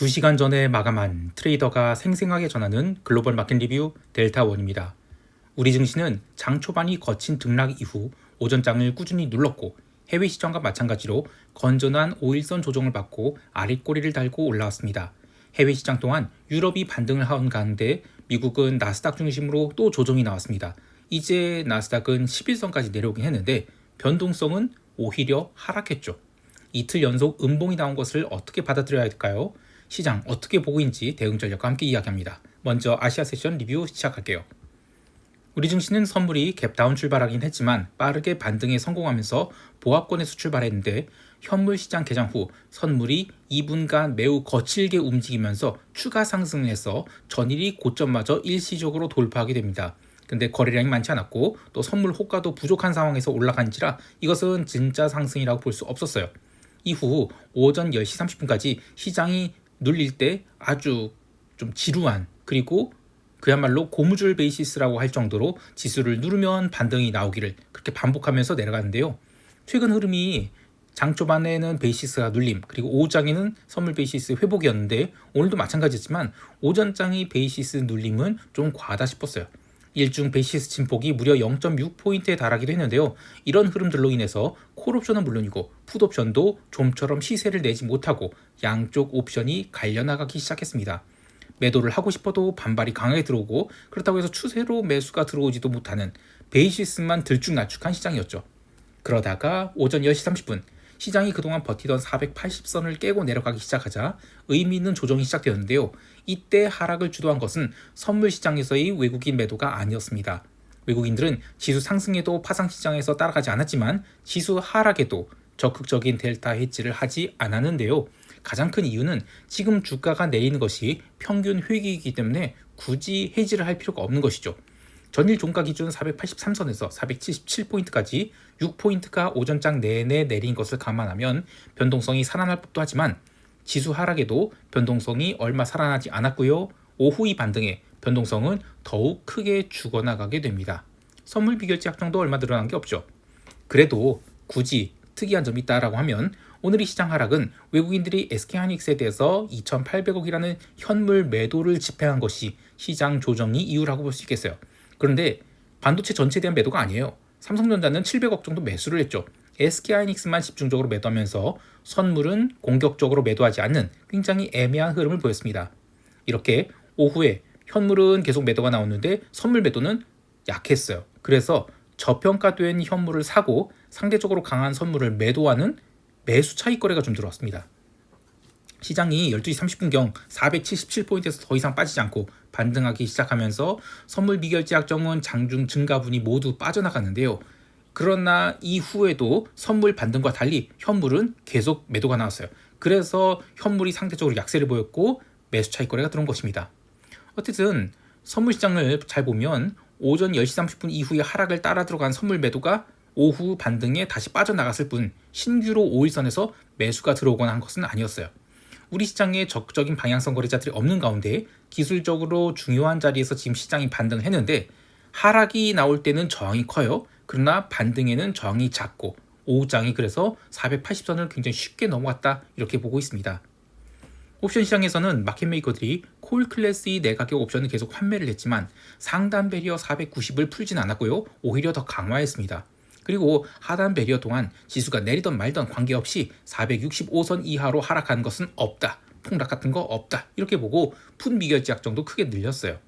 2시간 전에 마감한 트레이더가 생생하게 전하는 글로벌 마켓 리뷰 델타원입니다. 우리 증시는 장 초반이 거친 등락 이후 오전장을 꾸준히 눌렀고 해외 시장과 마찬가지로 건전한 5일선 조정을 받고 아랫꼬리를 달고 올라왔습니다. 해외 시장 동안 유럽이 반등을 한 가운데 미국은 나스닥 중심으로 또 조정이 나왔습니다. 이제 나스닥은 11선까지 내려오긴 했는데 변동성은 오히려 하락했죠. 이틀 연속 음봉이 나온 것을 어떻게 받아들여야 할까요? 시장 어떻게 보고 있는지 대응 전략과 함께 이야기합니다. 먼저 아시아 세션 리뷰 시작할게요. 우리 증시는 선물이 갭다운 출발하긴 했지만 빠르게 반등에 성공하면서 보합권에서 출발했는데 현물 시장 개장 후 선물이 2분간 매우 거칠게 움직이면서 추가 상승을 해서 전일이 고점마저 일시적으로 돌파하게 됩니다. 근데 거래량이 많지 않았고 또 선물 호가도 부족한 상황에서 올라간지라 이것은 진짜 상승이라고 볼 수 없었어요. 이후 오전 10시 30분까지 시장이 눌릴 때 아주 좀 지루한 그리고 그야말로 고무줄 베이시스라고 할 정도로 지수를 누르면 반등이 나오기를 그렇게 반복하면서 내려가는데요. 최근 흐름이 장 초반에는 베이시스가 눌림 그리고 오후장에는 선물 베이시스 회복이었는데 오늘도 마찬가지였지만 오전장이 베이시스 눌림은 좀 과하다 싶었어요. 일중 베이시스 진폭이 무려 0.6포인트에 달하기도 했는데요. 이런 흐름들로 인해서 콜옵션은 물론이고 풋옵션도 좀처럼 시세를 내지 못하고 양쪽 옵션이 갈려나가기 시작했습니다. 매도를 하고 싶어도 반발이 강하게 들어오고 그렇다고 해서 추세로 매수가 들어오지도 못하는 베이시스만 들쭉날쭉한 시장이었죠. 그러다가 오전 10시 30분 시장이 그동안 버티던 480선을 깨고 내려가기 시작하자 의미 있는 조정이 시작되었는데요. 이때 하락을 주도한 것은 선물 시장에서의 외국인 매도가 아니었습니다. 외국인들은 지수 상승에도 파상 시장에서 따라가지 않았지만 지수 하락에도 적극적인 델타 헤지를 하지 않았는데요. 가장 큰 이유는 지금 주가가 내리는 것이 평균 회귀이기 때문에 굳이 헤지를 할 필요가 없는 것이죠. 전일 종가 기준 483선에서 477포인트까지 6포인트가 오전장 내내 내린 것을 감안하면 변동성이 살아날 법도 하지만 지수 하락에도 변동성이 얼마 살아나지 않았고요. 오후의 반등에 변동성은 더욱 크게 죽어나가게 됩니다. 선물 비결제 약정도 얼마 늘어난 게 없죠. 그래도 굳이 특이한 점이 있다라고 하면 오늘의 시장 하락은 외국인들이 SK하이닉스에 대해서 2,800억이라는 현물 매도를 집행한 것이 시장 조정이 이유라고 볼 수 있겠어요. 그런데 반도체 전체에 대한 매도가 아니에요. 삼성전자는 700억 정도 매수를 했죠. SK하이닉스만 집중적으로 매도하면서 선물은 공격적으로 매도하지 않는 굉장히 애매한 흐름을 보였습니다. 이렇게 오후에 현물은 계속 매도가 나오는데 선물 매도는 약했어요. 그래서 저평가된 현물을 사고 상대적으로 강한 선물을 매도하는 매수 차익 거래가 좀 들어왔습니다. 시장이 12시 30분경 477포인트에서 더 이상 빠지지 않고 반등하기 시작하면서 선물 미결제 약정은 장중 증가분이 모두 빠져나갔는데요. 그러나 이후에도 선물 반등과 달리 현물은 계속 매도가 나왔어요. 그래서 현물이 상대적으로 약세를 보였고 매수 차익 거래가 들어온 것입니다. 어쨌든 선물 시장을 잘 보면 오전 10시 30분 이후에 하락을 따라 들어간 선물 매도가 오후 반등에 다시 빠져나갔을 뿐 신규로 5일선에서 매수가 들어오거나 한 것은 아니었어요. 우리 시장에 적극적인 방향성 거래자들이 없는 가운데 기술적으로 중요한 자리에서 지금 시장이 반등을 했는데 하락이 나올 때는 저항이 커요. 그러나 반등에는 저항이 작고 오후장이 그래서 480선을 굉장히 쉽게 넘어갔다 이렇게 보고 있습니다. 옵션 시장에서는 마켓메이커들이 콜 클래스의 내가격 옵션을 계속 환매를 했지만 상단 배리어 490을 풀진 않았고요. 오히려 더 강화했습니다. 그리고 하단 배리어 동안 지수가 내리던 말던 관계없이 465선 이하로 하락한 것은 없다. 폭락 같은 거 없다. 이렇게 보고 풋 미결제 약정도 크게 늘렸어요.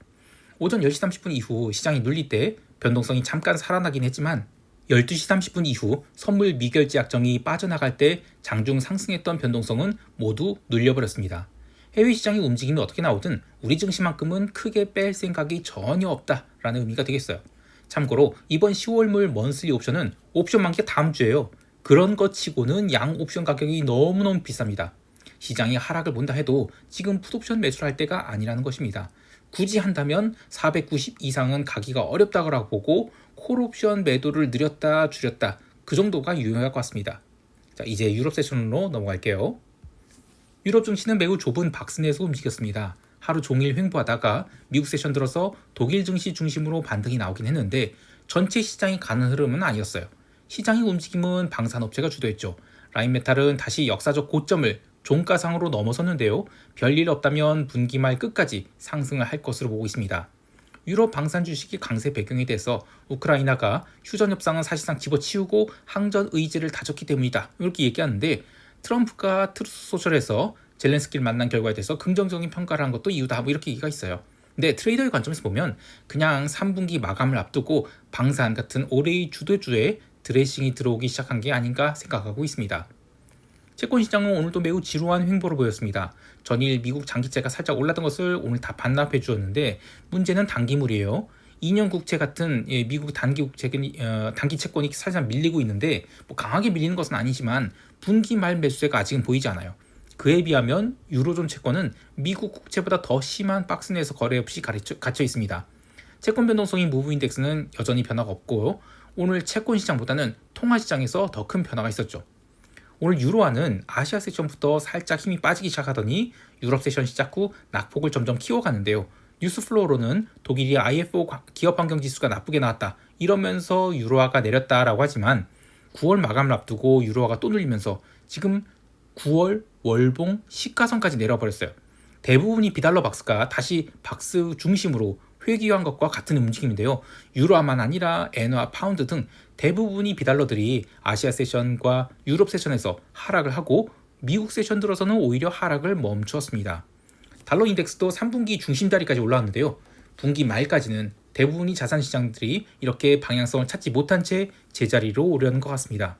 오전 10시 30분 이후 시장이 눌릴 때 변동성이 잠깐 살아나긴 했지만 12시 30분 이후 선물 미결제 약정이 빠져나갈 때 장중 상승했던 변동성은 모두 눌려버렸습니다. 해외 시장의 움직임이 어떻게 나오든 우리 증시만큼은 크게 뺄 생각이 전혀 없다라는 의미가 되겠어요. 참고로 이번 10월물 먼슬리 옵션은 옵션 만기가 다음 주예요. 그런 것 치고는 양 옵션 가격이 너무너무 비쌉니다. 시장이 하락을 본다 해도 지금 풋옵션 매수를 할 때가 아니라는 것입니다. 굳이 한다면 490 이상은 가기가 어렵다고 보고 콜옵션 매도를 늘렸다 줄였다 그 정도가 유효할 것 같습니다. 자, 이제 유럽 세션으로 넘어갈게요. 유럽 증시는 매우 좁은 박스 내에서 움직였습니다. 하루 종일 횡보하다가 미국 세션 들어서 독일 증시 중심으로 반등이 나오긴 했는데 전체 시장이 가는 흐름은 아니었어요. 시장의 움직임은 방산업체가 주도했죠. 라인메탈은 다시 역사적 고점을 종가상으로 넘어섰는데요. 별일 없다면 분기 말 끝까지 상승을 할 것으로 보고 있습니다. 유럽 방산 주식이 강세 배경에 대해서 우크라이나가 휴전 협상은 사실상 집어치우고 항전 의지를 다졌기 때문이다. 이렇게 얘기하는데 트럼프가 트루스 소셜에서 젤렌스키를 만난 결과에 대해서 긍정적인 평가를 한 것도 이유다. 뭐 이렇게 얘기가 있어요. 근데 트레이더의 관점에서 보면 그냥 3분기 마감을 앞두고 방산 같은 올해의 주도주에 드레싱이 들어오기 시작한 게 아닌가 생각하고 있습니다. 채권 시장은 오늘도 매우 지루한 횡보를 보였습니다. 전일 미국 장기채가 살짝 올랐던 것을 오늘 다 반납해 주었는데 문제는 단기물이에요. 2년 국채 같은 미국 단기 채권이 살짝 밀리고 있는데 뭐 강하게 밀리는 것은 아니지만 분기 말 매수세가 아직은 보이지 않아요. 그에 비하면 유로존 채권은 미국 국채보다 더 심한 박스 내에서 거래 없이 갇혀 있습니다. 채권 변동성인 무브 인덱스는 여전히 변화가 없고 오늘 채권 시장보다는 통화 시장에서 더 큰 변화가 있었죠. 오늘 유로화는 아시아 세션부터 살짝 힘이 빠지기 시작하더니 유럽 세션 시작 후 낙폭을 점점 키워가는데요. 뉴스플로우로는 독일이 IFO 기업환경지수가 나쁘게 나왔다 이러면서 유로화가 내렸다라고 하지만 9월 마감을 앞두고 유로화가 또 눌리면서 지금 9월 월봉 시가선까지 내려버렸어요. 대부분이 비달러 박스가 다시 박스 중심으로 회귀한 것과 같은 움직임인데요. 유로화만 아니라 엔화, 파운드 등 대부분이 비달러들이 아시아 세션과 유럽 세션에서 하락을 하고 미국 세션 들어서는 오히려 하락을 멈추었습니다. 달러 인덱스도 3분기 중심자리까지 올라왔는데요. 분기 말까지는 대부분이 자산 시장들이 이렇게 방향성을 찾지 못한 채 제자리로 오려는 것 같습니다.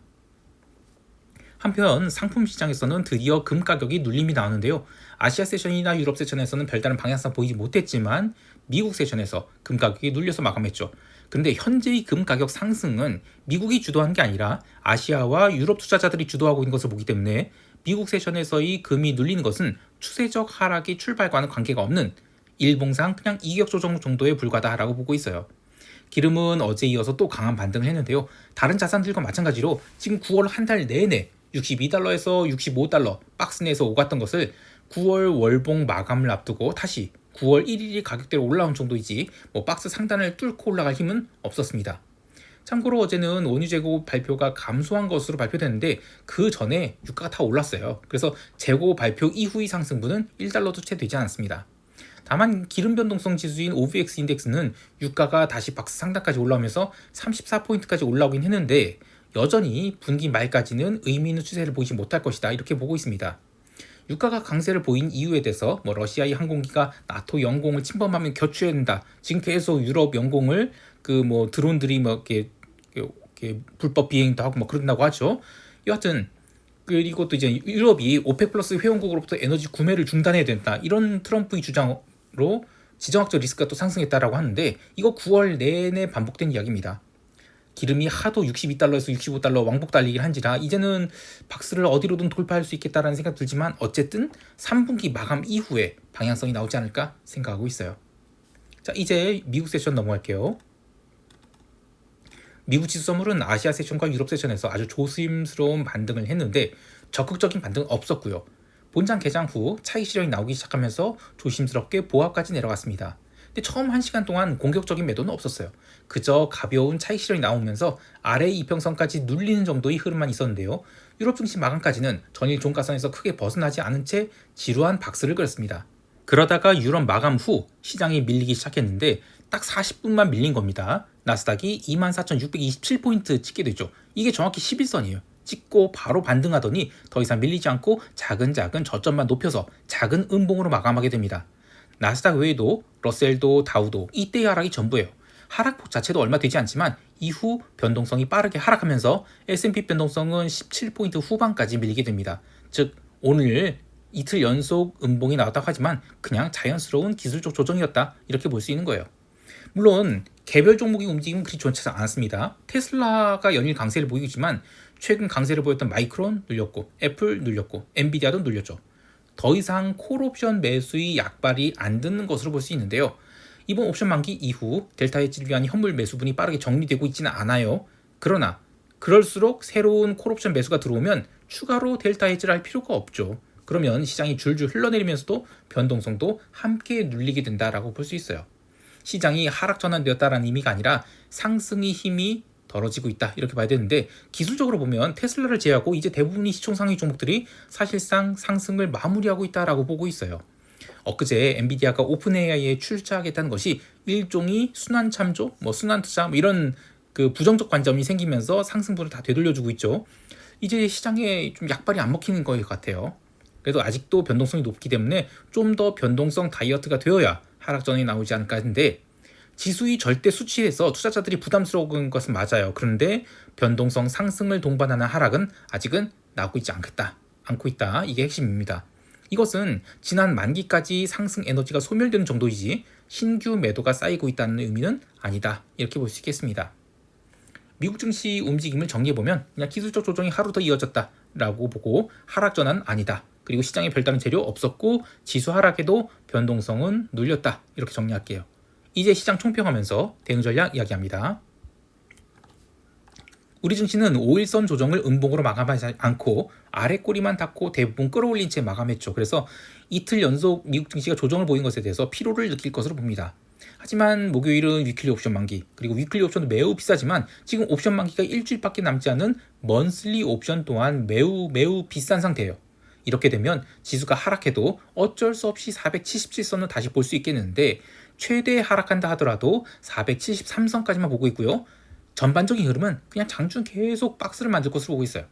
한편 상품 시장에서는 드디어 금 가격이 눌림이 나오는데요. 아시아 세션이나 유럽 세션에서는 별다른 방향성 보이지 못했지만 미국 세션에서 금 가격이 눌려서 마감했죠. 그런데 현재의 금 가격 상승은 미국이 주도한 게 아니라 아시아와 유럽 투자자들이 주도하고 있는 것을 보기 때문에 미국 세션에서의 금이 눌리는 것은 추세적 하락의 출발과는 관계가 없는 일봉상 그냥 이격 조정 정도에 불과하다라고 보고 있어요. 기름은 어제 이어서 또 강한 반등을 했는데요. 다른 자산들과 마찬가지로 지금 9월 한 달 내내 62달러에서 65달러 박스 내에서 오갔던 것을 9월 월봉 마감을 앞두고 다시 9월 1일이 가격대로 올라온 정도이지 뭐 박스 상단을 뚫고 올라갈 힘은 없었습니다. 참고로 어제는 원유 재고 발표가 감소한 것으로 발표됐는데 그 전에 유가가 다 올랐어요. 그래서 재고 발표 이후의 상승분은 1달러도 채 되지 않았습니다. 다만 기름 변동성 지수인 OVX 인덱스는 유가가 다시 박스 상단까지 올라오면서 34포인트까지 올라오긴 했는데 여전히 분기 말까지는 의미 있는 추세를 보이지 못할 것이다 이렇게 보고 있습니다. 유가가 강세를 보인 이유에 대해서 러시아의 항공기가 나토 영공을 침범하면 겨추어야 된다. 지금 계속 유럽 영공을 드론들이 이렇게 불법 비행도 하고 그런다고 하죠. 여하튼 그리고 또 이제 유럽이 오펙 플러스 회원국으로부터 에너지 구매를 중단해야 된다. 이런 트럼프의 주장으로 지정학적 리스크가 또 상승했다라고 하는데 이거 9월 내내 반복된 이야기입니다. 기름이 하도 62달러에서 65달러 왕복 달리기를 한지라 이제는 박스를 어디로든 돌파할 수 있겠다라는 생각 들지만 어쨌든 3분기 마감 이후에 방향성이 나오지 않을까 생각하고 있어요. 자, 이제 미국 세션 넘어갈게요. 미국 지수 선물은 아시아 세션과 유럽 세션에서 아주 조심스러운 반등을 했는데 적극적인 반등은 없었고요. 본장 개장 후 차익 실현이 나오기 시작하면서 조심스럽게 보합까지 내려갔습니다. 근데 처음 1시간 동안 공격적인 매도는 없었어요. 그저 가벼운 차익 실현이 나오면서 아래 이평선까지 눌리는 정도의 흐름만 있었는데요. 유럽 증시 마감까지는 전일 종가선에서 크게 벗어나지 않은 채 지루한 박스를 그렸습니다. 그러다가 유럽 마감 후 시장이 밀리기 시작했는데 딱 40분만 밀린 겁니다. 나스닥이 24,627포인트 찍게 되죠. 이게 정확히 11선이에요. 찍고 바로 반등하더니 더 이상 밀리지 않고 작은 저점만 높여서 작은 음봉으로 마감하게 됩니다. 나스닥 외에도 러셀도 다우도 이때의 하락이 전부예요. 하락폭 자체도 얼마 되지 않지만 이후 변동성이 빠르게 하락하면서 S&P 변동성은 17포인트 후반까지 밀리게 됩니다. 즉 오늘 이틀 연속 음봉이 나왔다고 하지만 그냥 자연스러운 기술적 조정이었다 이렇게 볼 수 있는 거예요. 물론 개별 종목의 움직임은 그리 좋지 않았습니다. 테슬라가 연일 강세를 보이고 있지만 최근 강세를 보였던 마이크론 눌렸고 애플 눌렸고 엔비디아도 눌렸죠. 더 이상 콜옵션 매수의 약발이 안 듣는 것으로 볼 수 있는데요. 이번 옵션 만기 이후 델타 헤지를 위한 현물 매수분이 빠르게 정리되고 있지는 않아요. 그러나 그럴수록 새로운 콜옵션 매수가 들어오면 추가로 델타 헤지를 할 필요가 없죠. 그러면 시장이 줄줄 흘러내리면서도 변동성도 함께 눌리게 된다라고 볼 수 있어요. 시장이 하락 전환되었다라는 의미가 아니라 상승의 힘이 벌어지고 있다 이렇게 봐야 되는데, 기술적으로 보면 테슬라를 제외하고 이제 대부분의 시총상위 종목들이 사실상 상승을 마무리하고 있다라고 보고 있어요. 엊그제 엔비디아가 오픈 AI에 출자하겠다는 것이 일종의 순환 참조, 순환 투자 이런 그 부정적 관점이 생기면서 상승분을 다 되돌려주고 있죠. 이제 시장에 좀 약발이 안 먹히는 것 같아요. 그래도 아직도 변동성이 높기 때문에 좀 더 변동성 다이어트가 되어야 하락전이 나오지 않을까 하는데, 지수의 절대 수치에서 투자자들이 부담스러운 것은 맞아요. 그런데 변동성 상승을 동반하는 하락은 아직은 나오고 있지 않고 있다. 이게 핵심입니다. 이것은 지난 만기까지 상승 에너지가 소멸되는 정도이지 신규 매도가 쌓이고 있다는 의미는 아니다. 이렇게 볼 수 있겠습니다. 미국 증시 움직임을 정리해보면 그냥 기술적 조정이 하루 더 이어졌다라고 보고 하락 전환은 아니다. 그리고 시장에 별다른 재료 없었고 지수 하락에도 변동성은 눌렸다. 이렇게 정리할게요. 이제 시장 총평하면서 대응 전략 이야기합니다. 우리 증시는 5일선 조정을 음봉으로 마감하지 않고 아래 꼬리만 닫고 대부분 끌어올린 채 마감했죠. 그래서 이틀 연속 미국 증시가 조정을 보인 것에 대해서 피로를 느낄 것으로 봅니다. 하지만 목요일은 위클리 옵션 만기, 그리고 위클리 옵션도 매우 비싸지만 지금 옵션 만기가 일주일밖에 남지 않은 먼슬리 옵션 또한 매우 비싼 상태예요. 이렇게 되면 지수가 하락해도 어쩔 수 없이 477선을 다시 볼 수 있겠는데, 최대 하락한다 하더라도 473선까지만 보고 있고요. 전반적인 흐름은 그냥 장중 계속 박스를 만들 것으로 보고 있어요.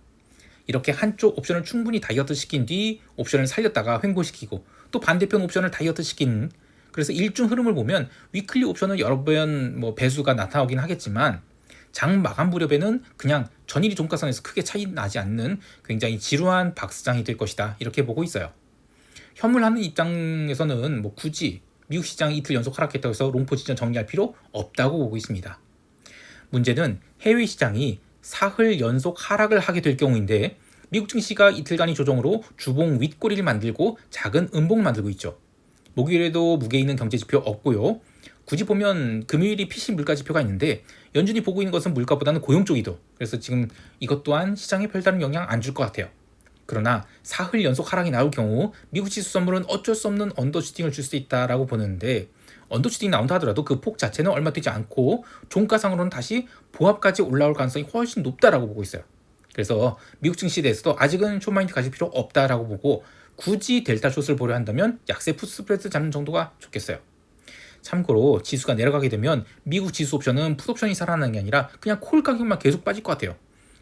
이렇게 한쪽 옵션을 충분히 다이어트 시킨 뒤 옵션을 살렸다가 횡보시키고 또 반대편 옵션을 다이어트 시킨, 그래서 일중 흐름을 보면 위클리 옵션은 여러 번 배수가 나타나긴 하겠지만 장 마감 무렵에는 그냥 전일이 종가선에서 크게 차이 나지 않는 굉장히 지루한 박스장이 될 것이다. 이렇게 보고 있어요. 현물하는 입장에서는 굳이 미국 시장이 이틀 연속 하락했다고 해서 롱 포지션 정리할 필요 없다고 보고 있습니다. 문제는 해외 시장이 사흘 연속 하락을 하게 될 경우인데, 미국 증시가 이틀간의 조정으로 주봉 윗꼬리를 만들고 작은 음봉 만들고 있죠. 목요일에도 무게 있는 경제 지표 없고요. 굳이 보면 금요일이 PC 물가 지표가 있는데 연준이 보고 있는 것은 물가보다는 고용 쪽이도, 그래서 지금 이것 또한 시장에 별다른 영향 안 줄 것 같아요. 그러나 사흘 연속 하락이 나올 경우 미국 지수 선물은 어쩔 수 없는 언더슈팅을 줄 수 있다라고 보는데, 언더슈팅이 나온다 하더라도 그 폭 자체는 얼마 되지 않고 종가상으로는 다시 보합까지 올라올 가능성이 훨씬 높다라고 보고 있어요. 그래서 미국 증시에 대해서도 아직은 숏마인드 가질 필요 없다라고 보고, 굳이 델타 숏을 보려 한다면 약세 풋 스프레드 잡는 정도가 좋겠어요. 참고로 지수가 내려가게 되면 미국 지수 옵션은 풋 옵션이 살아나는 게 아니라 그냥 콜 가격만 계속 빠질 것 같아요.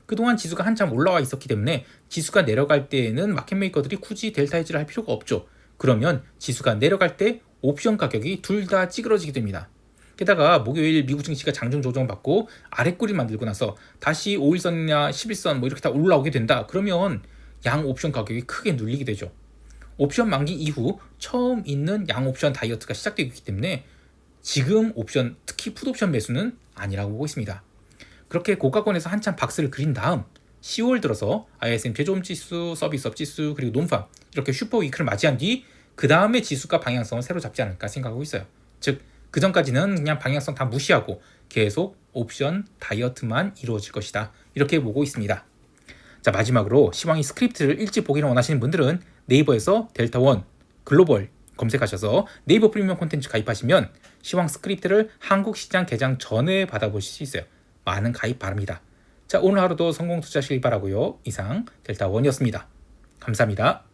그동안 지수가 한참 올라와 있었기 때문에 지수가 내려갈 때에는 마켓 메이커들이 굳이 델타 헤지를 할 필요가 없죠. 그러면 지수가 내려갈 때 옵션 가격이 둘 다 찌그러지게 됩니다. 게다가 목요일 미국 증시가 장중 조정받고 아랫꼬리 만들고 나서 다시 5일선이나 11선 이렇게 다 올라오게 된다. 그러면 양 옵션 가격이 크게 눌리게 되죠. 옵션 만기 이후 처음 있는 양 옵션 다이어트가 시작되고 있기 때문에 지금 옵션, 특히 풋 옵션 매수는 아니라고 보고 있습니다. 그렇게 고가권에서 한참 박스를 그린 다음 10월 들어서 ISM 제조업 지수, 서비스업 지수, 그리고 논팜 이렇게 슈퍼 위크를 맞이한 뒤 그 다음에 지수가 방향성을 새로 잡지 않을까 생각하고 있어요. 즉 그 전까지는 그냥 방향성 다 무시하고 계속 옵션 다이어트만 이루어질 것이다. 이렇게 보고 있습니다. 자, 마지막으로 시황이 스크립트를 일찍 보기를 원하시는 분들은 네이버에서 델타원 글로벌 검색하셔서 네이버 프리미엄 콘텐츠 가입하시면 시황 스크립트를 한국 시장 개장 전에 받아보실 수 있어요. 많은 가입 바랍니다. 자, 오늘 하루도 성공 투자하시길 바라고요. 이상 델타원이었습니다. 감사합니다.